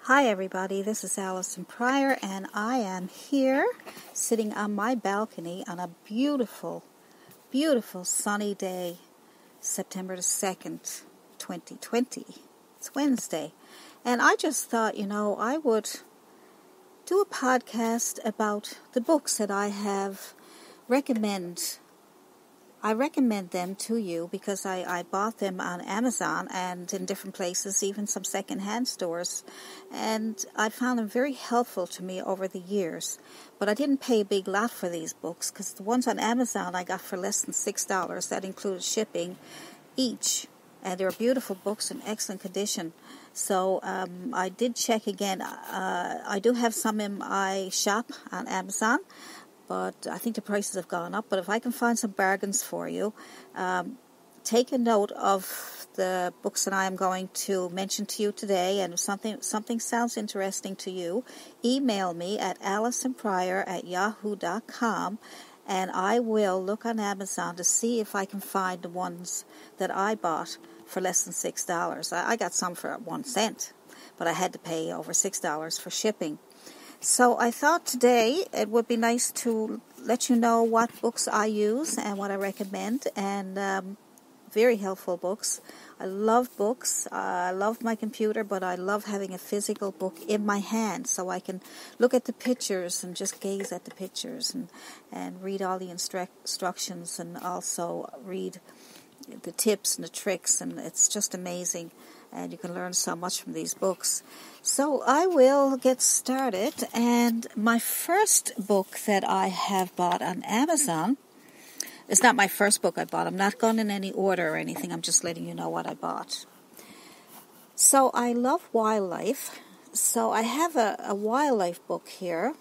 Hi everybody, this is Allison Pryor and I am here sitting on my balcony on a beautiful, beautiful sunny day, September the 2nd, 2020. It's Wednesday. And I just thought, I would do a podcast about the books that I recommend them to you because I bought them on Amazon and in different places, even some second-hand stores. And I found them very helpful to me over the years. But I didn't pay a big lot for these books because the ones on Amazon I got for less than $6. That included shipping each. And they were beautiful books in excellent condition. So I did check again. I do have some in my shop on Amazon, but I think the prices have gone up. But if I can find some bargains for you, take a note of the books that I am going to mention to you today. And if something sounds interesting to you, email me at allisonpryor@yahoo.com, and I will look on Amazon to see if I can find the ones that I bought for less than $6. I got some for 1 cent, but I had to pay over $6 for shipping. So I thought today it would be nice to let you know what books I use and what I recommend, and very helpful books. I love books. I love my computer, but I love having a physical book in my hand so I can look at the pictures and just gaze at the pictures and read all the instructions and also read the tips and the tricks, and it's just amazing. And you can learn so much from these books. So I will get started. And my first book that I have bought on Amazon, it's not my first book I bought. I'm not going in any order or anything. I'm just letting you know what I bought. So I love wildlife. So I have a wildlife book here.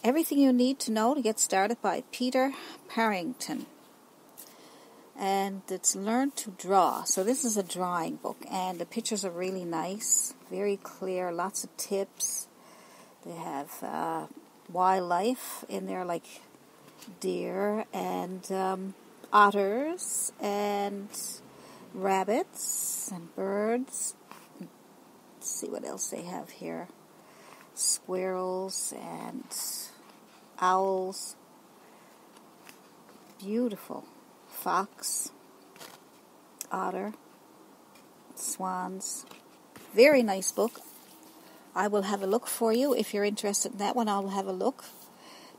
Everything You Need to Know to Get Started by Peter Parrington. And it's Learn to Draw. So this is a drawing book, and the pictures are really nice, very clear, lots of tips. They have wildlife in there, like deer and otters and rabbits and birds. Let's see what else they have here. Squirrels and owls. Beautiful. Fox, otter, swans. Very nice book. I will have a look for you. If you're interested in that one, I'll have a look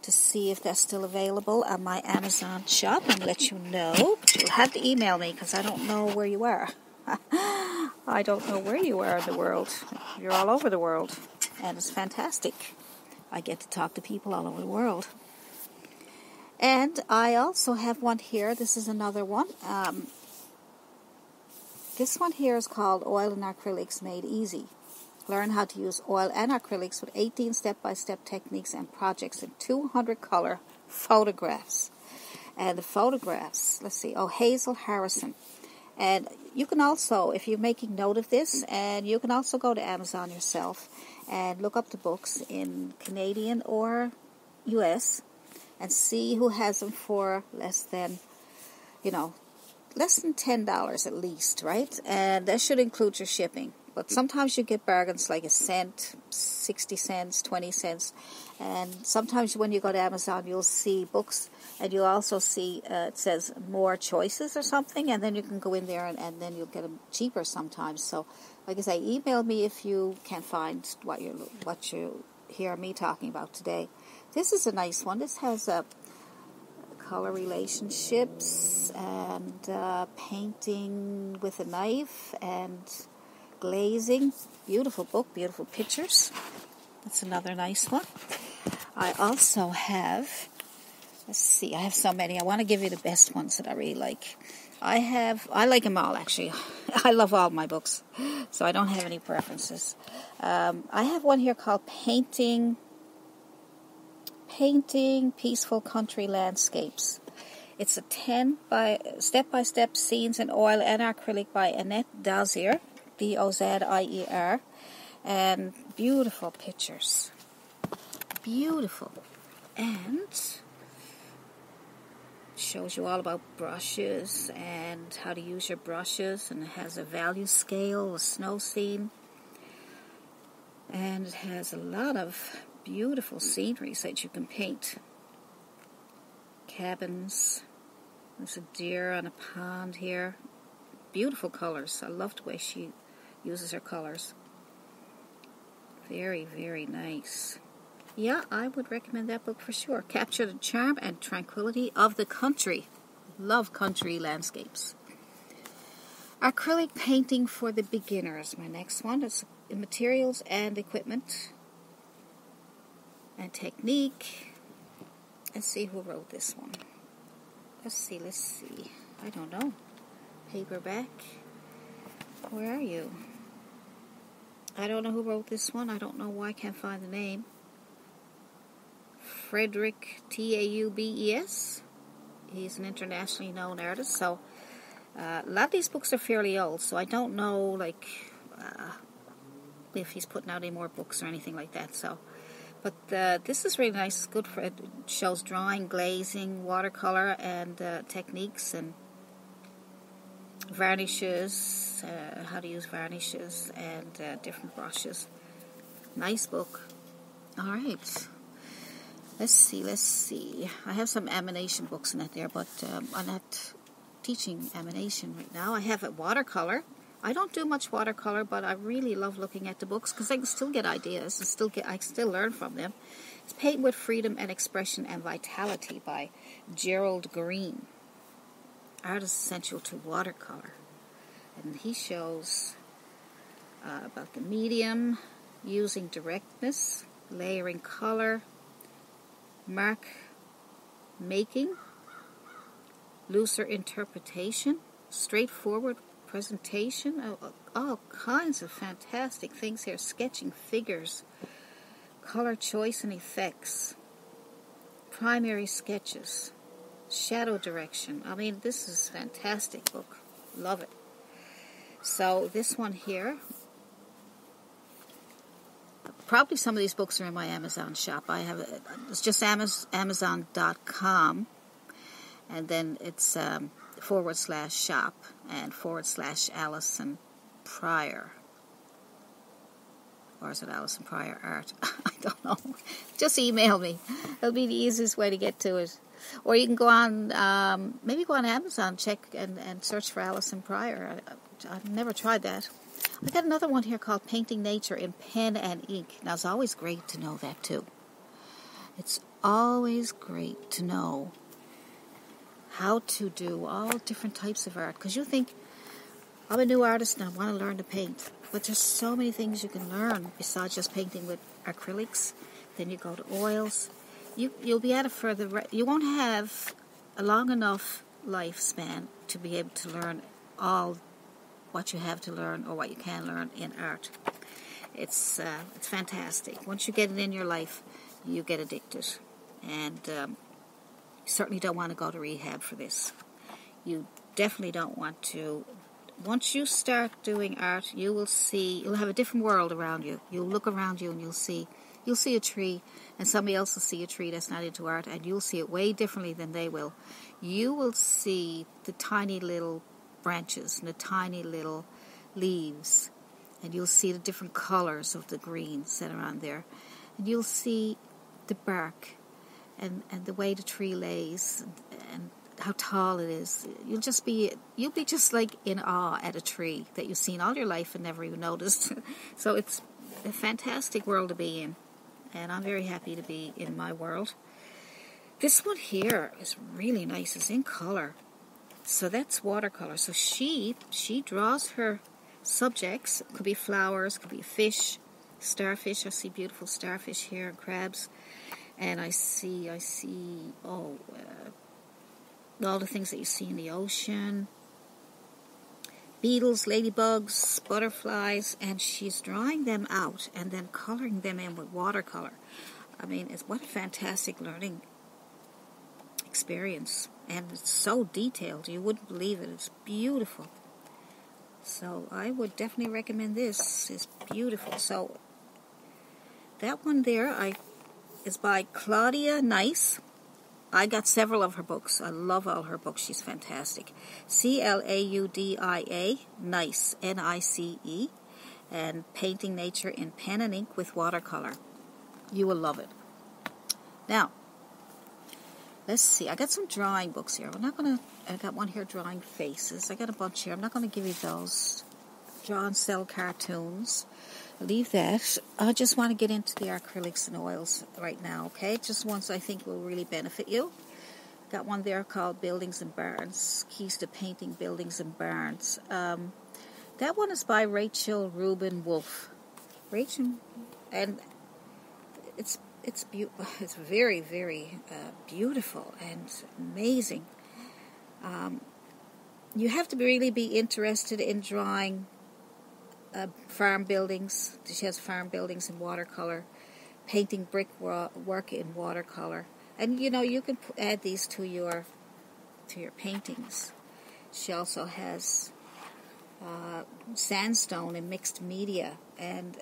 to see if that's still available on my Amazon shop and let you know. But you'll have to email me because I don't know where you are. I don't know where you are in the world. You're all over the world, and it's fantastic. I get to talk to people all over the world. And I also have one here. This is another one. This one here is called Oil and Acrylics Made Easy. Learn how to use oil and acrylics with 18 step-by-step techniques and projects in 200 color photographs. And the photographs, let's see, Hazel Harrison. And you can also, if you're making note of this, and you can also go to Amazon yourself and look up the books in Canadian or U.S., and see who has them for less than $10 at least, right? And that should include your shipping. But sometimes you get bargains like 1 cent, 60 cents, 20 cents. And sometimes when you go to Amazon, you'll see books, and you'll also see, it says more choices or something, and then you can go in there and then you'll get them cheaper sometimes. So, like I say, email me if you can find what you hear me talking about today. This is a nice one. This has color relationships and painting with a knife and glazing. Beautiful book, beautiful pictures. That's another nice one. I also have, let's see, I have so many. I want to give you the best ones that I really like. I like them all, actually. I love all my books, so I don't have any preferences. I have one here called Painting Peaceful Country Landscapes. It's a 10 step-by-step scenes in oil and acrylic by Annette Dozier, Dozier, and beautiful pictures. Beautiful. And shows you all about brushes and how to use your brushes, and it has a value scale, a snow scene. And it has a lot of beautiful sceneries that you can paint. Cabins. There's a deer on a pond here. Beautiful colors. I love the way she uses her colors. Very, very nice. Yeah, I would recommend that book for sure. Capture the charm and tranquility of the country. Love country landscapes. Acrylic painting for the beginners. My next one is materials and equipment and technique. Let's see who wrote this one. Let's see. I don't know. Paperback. Where are you? I don't know who wrote this one. I don't know why I can't find the name. Frederick Taubes. He's an internationally known artist. So a lot of these books are fairly old. So I don't know if he's putting out any more books or anything like that. So, but this is really nice. It's good for it. Shows drawing, glazing, watercolor, and techniques and varnishes, how to use varnishes and different brushes. Nice book. All right. Let's see. I have some animation books in it there, but I'm not teaching animation right now. I have a watercolor. I don't do much watercolor, but I really love looking at the books because I can still get ideas and I can still learn from them. It's Paint with Freedom and Expression and Vitality by Gerald Green. Art is essential to watercolor. And he shows about the medium, using directness, layering color, mark making, looser interpretation, straightforward presentation, all kinds of fantastic things here. Sketching figures, color choice and effects, primary sketches, shadow direction. I mean, this is a fantastic book. Love it. So this one here, probably some of these books are in my Amazon shop. It's just Amazon.com, and then it's /shop and /Allison Pryor. Or is it Allison Pryor Art? I don't know. Just email me. That'll be the easiest way to get to it. Or you can go on, maybe go on Amazon, check and search for Allison Pryor. I've never tried that. I got another one here called Painting Nature in Pen and Ink. Now, it's always great to know that, too. It's always great to know how to do all different types of art. Because you think, I'm a new artist and I want to learn to paint. But there's so many things you can learn besides just painting with acrylics. Then you go to oils. You'll be at it further. You won't have a long enough lifespan to be able to learn all what you have to learn or what you can learn in art. It's fantastic. Once you get it in your life, you get addicted. And you certainly don't want to go to rehab for this. You definitely don't want to. Once you start doing art, you'll have a different world around you. You'll look around you and you'll see a tree, and somebody else will see a tree that's not into art, and you'll see it way differently than they will. You will see the tiny little branches and the tiny little leaves, and you'll see the different colors of the greens that are on there, and you'll see the bark and the way the tree lays and how tall it is. You'll be just like in awe at a tree that you've seen all your life and never even noticed. So it's a fantastic world to be in, and I'm very happy to be in my world. This one here is really nice. It's in color. So that's watercolor. So she draws her subjects. It could be flowers, could be fish, starfish. I see beautiful starfish here and crabs. And I see all the things that you see in the ocean. Beetles, ladybugs, butterflies, and she's drawing them out and then coloring them in with watercolor. I mean, what a fantastic learning experience. And it's so detailed, you wouldn't believe it. It's beautiful. So I would definitely recommend this. It's beautiful. So that one there is by Claudia Nice. I got several of her books. I love all her books. She's fantastic. Claudia, Nice, Nice. and painting nature in pen and ink with watercolor. You will love it. Now, let's see. I got some drawing books here. I got one here, drawing faces. I got a bunch here. I'm not going to give you those. Draw and sell cartoons. Leave that. I just want to get into the acrylics and oils right now, okay? Just ones I think will really benefit you. Got one there called Buildings and Barns. Keys to Painting Buildings and Barns. That one is by Rachel Rubin Wolf. Rachel, and it's very, very beautiful and amazing. You have to really be interested in drawing farm buildings. She has farm buildings in watercolor, painting brick work in watercolor, and you can add these to your paintings. She also has sandstone in mixed media, and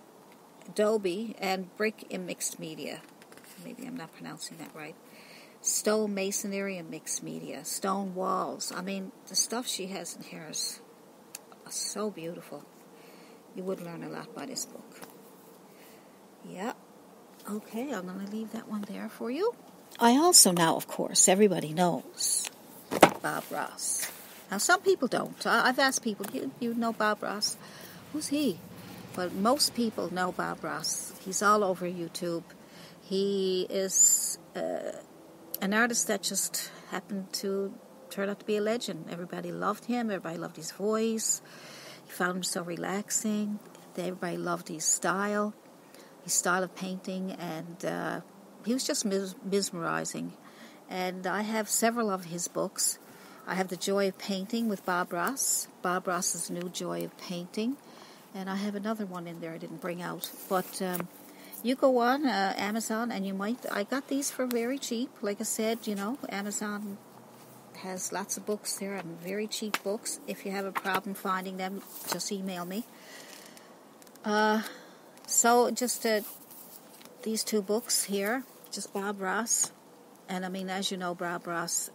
adobe and brick in mixed media. Maybe I'm not pronouncing that right. Stone masonry in mixed media, stone walls. I mean, the stuff she has in here is so beautiful. You would learn a lot by this book. Yeah. Okay, I'm going to leave that one there for you. I also now, of course, everybody knows Bob Ross. Now, some people don't. I've asked people, you know Bob Ross? Who's he? Well, most people know Bob Ross. He's all over YouTube. He is an artist that just happened to turn out to be a legend. Everybody loved him. Everybody loved his voice. He found him so relaxing. Everybody loved his style of painting, and he was just mesmerizing. And I have several of his books. I have The Joy of Painting with Bob Ross. Bob Ross's New Joy of Painting. And I have another one in there I didn't bring out. But you go on Amazon, and I got these for very cheap. Like I said, Amazon has lots of books there, and very cheap books. If you have a problem finding them, just email me. So just these two books here, just Bob Ross. And I mean, as you know, Bob Ross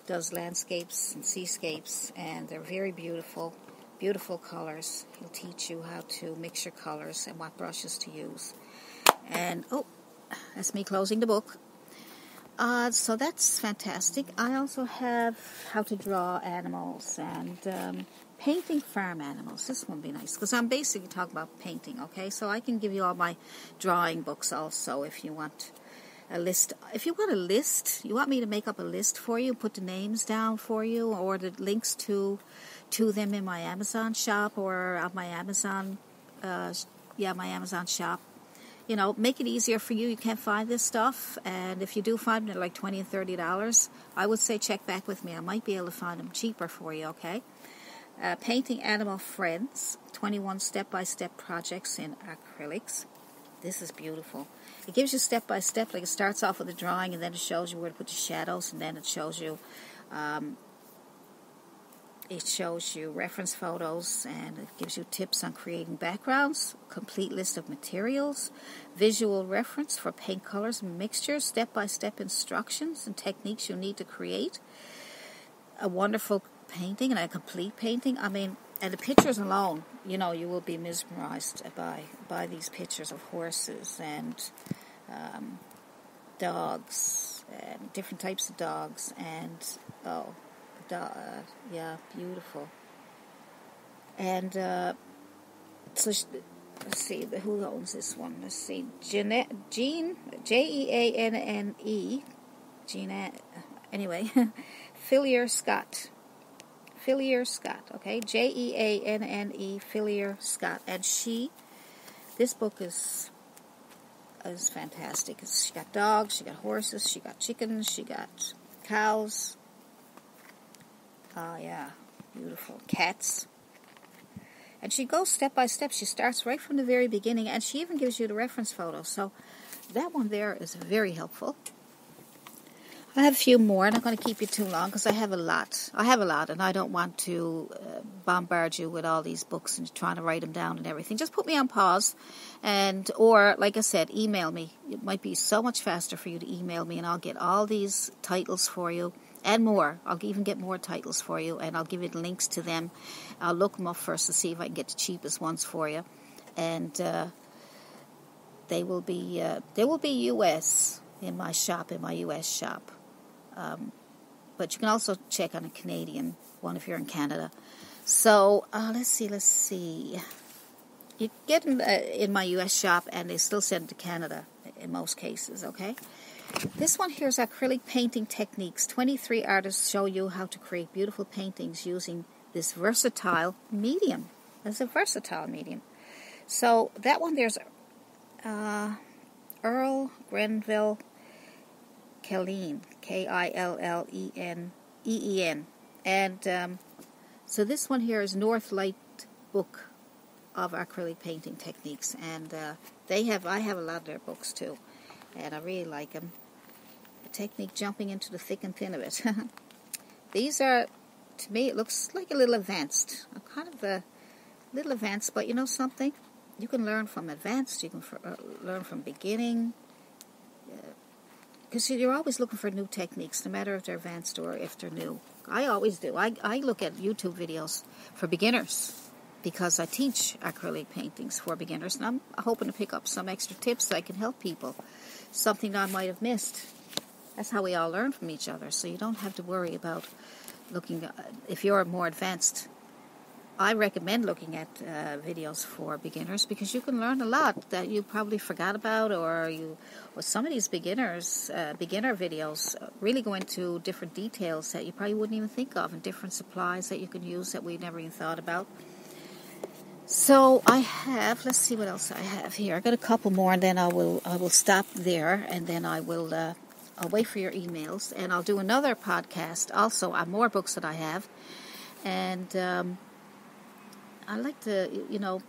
does landscapes and seascapes, and they're very beautiful, beautiful colors. He'll teach you how to mix your colors and what brushes to use. And, that's me closing the book. So that's fantastic. I also have how to draw animals and painting farm animals. This one would be nice, because I'm basically talking about painting, okay? So I can give you all my drawing books also if you want a list. If you want a list, you want me to make up a list for you, put the names down for you, or the links to them in my Amazon shop or on my Amazon, my Amazon shop. Make it easier for you. You can't find this stuff, and if you do find them at like $20 and $30, I would say check back with me. I might be able to find them cheaper for you, okay? Painting Animal Friends, 21 step-by-step projects in acrylics. This is beautiful. It gives you step-by-step, like it starts off with a drawing, and then it shows you where to put your shadows, and then it shows you reference photos, and it gives you tips on creating backgrounds, complete list of materials, visual reference for paint colors and mixtures, step-by-step instructions and techniques you need to create a wonderful painting and a complete painting. I mean, and the pictures alone, you will be mesmerized by these pictures of horses and dogs and different types of dogs, and beautiful. And so let's see, who owns this one? Let's see, Jeanne, Jeanne, Jeanne. Anyway, Fillier Scott, okay, Jeanne, Fillier Scott, and this book is fantastic. She got dogs, she got horses, she got chickens, she got cows. Oh, yeah, beautiful. Cats. And she goes step by step. She starts right from the very beginning, and she even gives you the reference photos. So that one there is very helpful. I have a few more. I'm not going to keep you too long because I have a lot. And I don't want to bombard you with all these books and trying to write them down and everything. Just put me on pause, or like I said, email me. It might be so much faster for you to email me, and I'll get all these titles for you. and more. I'll even get more titles for you, and I'll give you the links to them. I'll look them up first to see if I can get the cheapest ones for you. And they will be U.S. in my shop, U.S. shop. But you can also check on a Canadian one if you're in Canada. So, let's see. You get them in my U.S. shop, and they still send to Canada in most cases, okay? This one here is acrylic painting techniques. 23 artists show you how to create beautiful paintings using this versatile medium. It's a versatile medium. So, that one there's Earl Grenville Killeen, Killleen. And so this one here is Northlight Book of Acrylic Painting Techniques. And I have a lot of their books too. And I really like them. The technique jumping into the thick and thin of it. These are, to me, it looks like a little advanced. Kind of a little advanced, but you know something? You can learn from advanced. You can learn from beginning. Because you're always looking for new techniques, no matter if they're advanced or if they're new. I always do. I look at YouTube videos for beginners because I teach acrylic paintings for beginners, and I'm hoping to pick up some extra tips that can help people, something that I might have missed. That's how we all learn from each other, so you don't have to worry about looking. If you're more advanced, I recommend looking at videos for beginners because you can learn a lot that you probably forgot about, or some of these beginner videos really go into different details that you probably wouldn't even think of, and different supplies that you can use that we never even thought about. So let's see what else I have here. I got a couple more, and then I will stop there, and then I'll wait for your emails, and I'll do another podcast also on more books that I have, and I'd like to,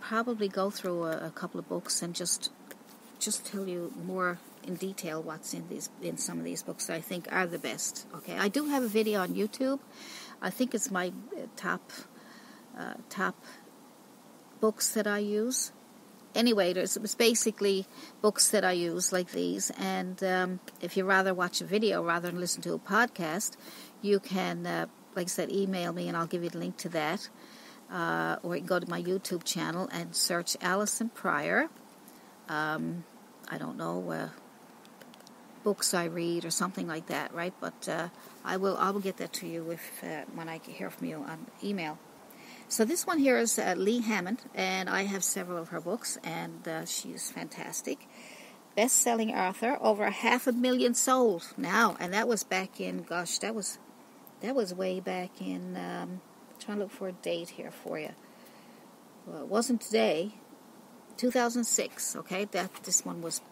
probably go through a couple of books and just tell you more in detail what's in some of these books that I think are the best. Okay, I do have a video on YouTube. I think it's my top books that I use. Anyway, it's basically books that I use like these. And if you rather watch a video rather than listen to a podcast, you can, like I said, email me and I'll give you the link to that. Or you can go to my YouTube channel and search Allison Pryor. I don't know, books I read or something like that, right? But I will get that to you when I hear from you on email. So this one here is Lee Hammond, and I have several of her books, and she's fantastic. Best-selling author, over 500,000 sold now, and that was back in, that was way back in, trying to look for a date here for you. Well, it wasn't today, 2006, okay? This one was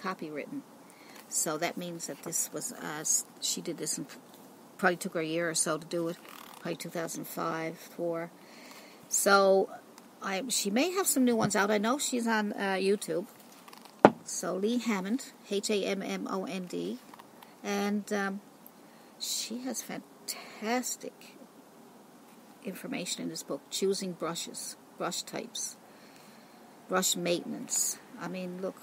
copywritten. So that means that this was, she did this, and probably took her a year or so to do it, probably 2005, 2004. So she may have some new ones out. I know she's on YouTube. So Lee Hammond, Hammond, and she has fantastic information in this book. Choosing brushes, brush types, brush maintenance. I mean, look,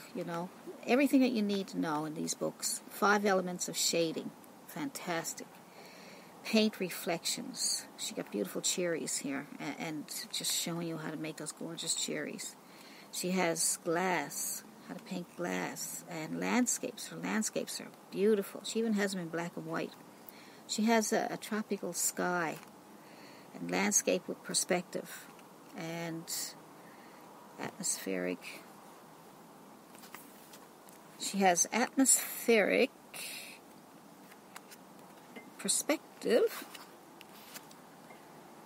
everything that you need to know in these books. 5 elements of shading. Fantastic. Paint reflections. She got beautiful cherries here, and just showing you how to make those gorgeous cherries. She has glass, how to paint glass, and landscapes. Her landscapes are beautiful. She even has them in black and white. She has a tropical sky and landscape with perspective and atmospheric. She has atmospheric perspective,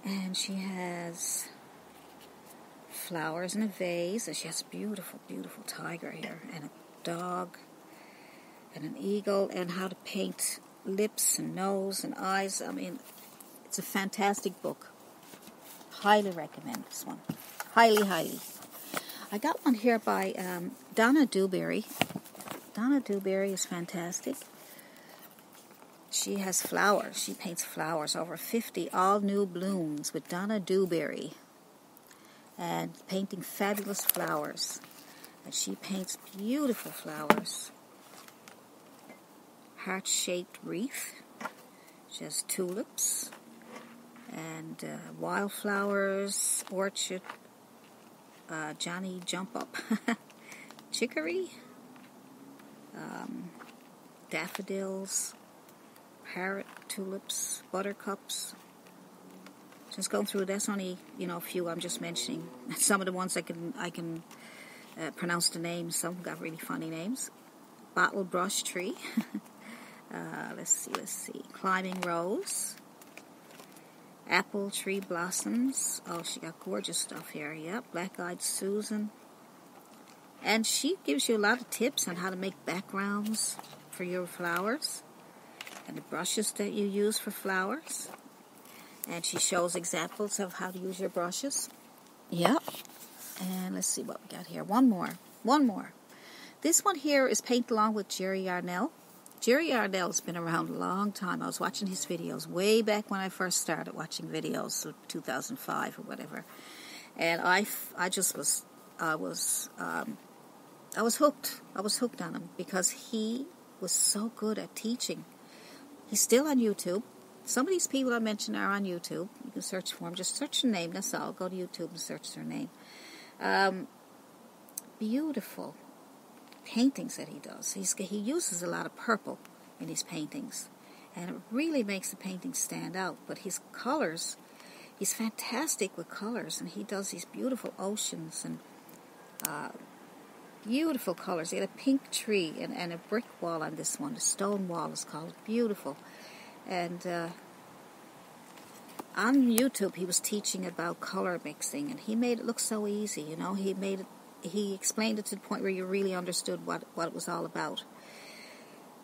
and she has flowers in a vase, and she has a beautiful, beautiful tiger here, and a dog, and an eagle, and how to paint lips and nose and eyes. I mean, it's a fantastic book. Highly recommend this one. Highly, highly. I got one here by Donna Dewberry. Donna Dewberry is fantastic. She has flowers. She paints flowers. Over 50 all-new blooms with Donna Dewberry. And painting fabulous flowers. And she paints beautiful flowers. Heart-shaped wreath. just tulips and wildflowers, orchid, Johnny Jump Up, chicory, daffodils, parrot tulips, buttercups. Just going through. That's only a few I'm just mentioning. Some of the ones I can pronounce the names. Some got really funny names. Bottle brush tree. Let's see. Climbing rose. Apple tree blossoms. Oh, she got gorgeous stuff here. Yep, black-eyed Susan. And she gives you a lot of tips on how to make backgrounds for your flowers and the brushes that you use for flowers. And she shows examples of how to use your brushes. Yep. And let's see what we got here. One more. This one here is Paint Along with Jerry Yarnell. Jerry Yarnell's been around a long time. I was watching his videos way back when I first started watching videos, 2005 or whatever. And I was hooked. I was hooked on him because he was so good at teaching. He's still on YouTube. Some of these people I mentioned are on YouTube. You can search for them. Just search their name. That's all. Go to YouTube and search their name. Beautiful paintings that he does. He uses a lot of purple in his paintings, and it really makes the painting stand out. But his colors, he's fantastic with colors, and he does these beautiful oceans and beautiful colors. He had a pink tree and a brick wall on this one. The stone wall is called. Beautiful. And on YouTube, he was teaching about color mixing, and he made it look so easy. He explained it to the point where you really understood what it was all about.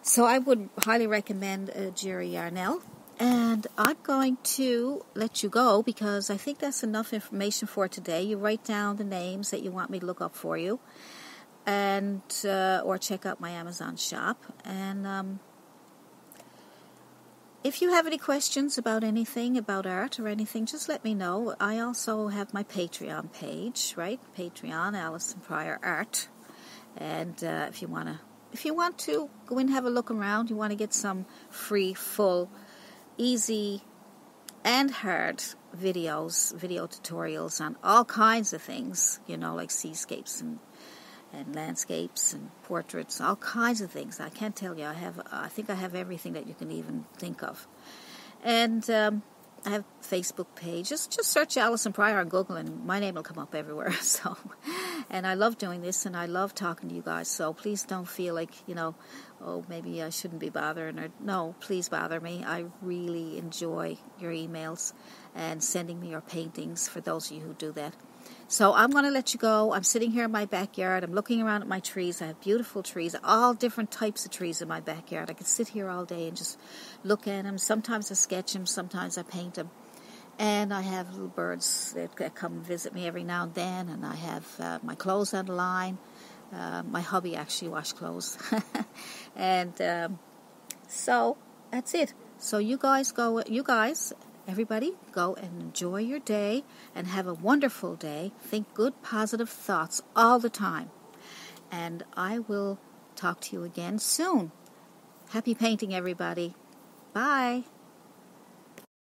So I would highly recommend Jerry Yarnell. And I'm going to let you go because I think that's enough information for today. You write down the names that you want me to look up for you, and or check out my Amazon shop. And if you have any questions about anything, about art or anything, just let me know. I also have my Patreon page, right? Patreon, Allison Pryor Art. And if you want to go in and have a look around, you want to get some free, full, easy, and hard video tutorials on all kinds of things, like seascapes and landscapes and portraits, all kinds of things. I can't tell you. I think I have everything that you can even think of. And I have a Facebook page. Just search Allison Pryor on Google and my name will come up everywhere. So, and I love doing this and I love talking to you guys. So please don't feel like, oh, maybe I shouldn't be bothering. Or no, please bother me. I really enjoy your emails and sending me your paintings for those of you who do that. So I'm going to let you go. I'm sitting here in my backyard. I'm looking around at my trees. I have beautiful trees, all different types of trees in my backyard. I could sit here all day and just look at them. Sometimes I sketch them. Sometimes I paint them. And I have little birds that come and visit me every now and then. And I have my clothes on the line. My hubby actually washes clothes. And so that's it. So you guys, everybody, go and enjoy your day and have a wonderful day. Think good, positive thoughts all the time. And I will talk to you again soon. Happy painting, everybody. Bye.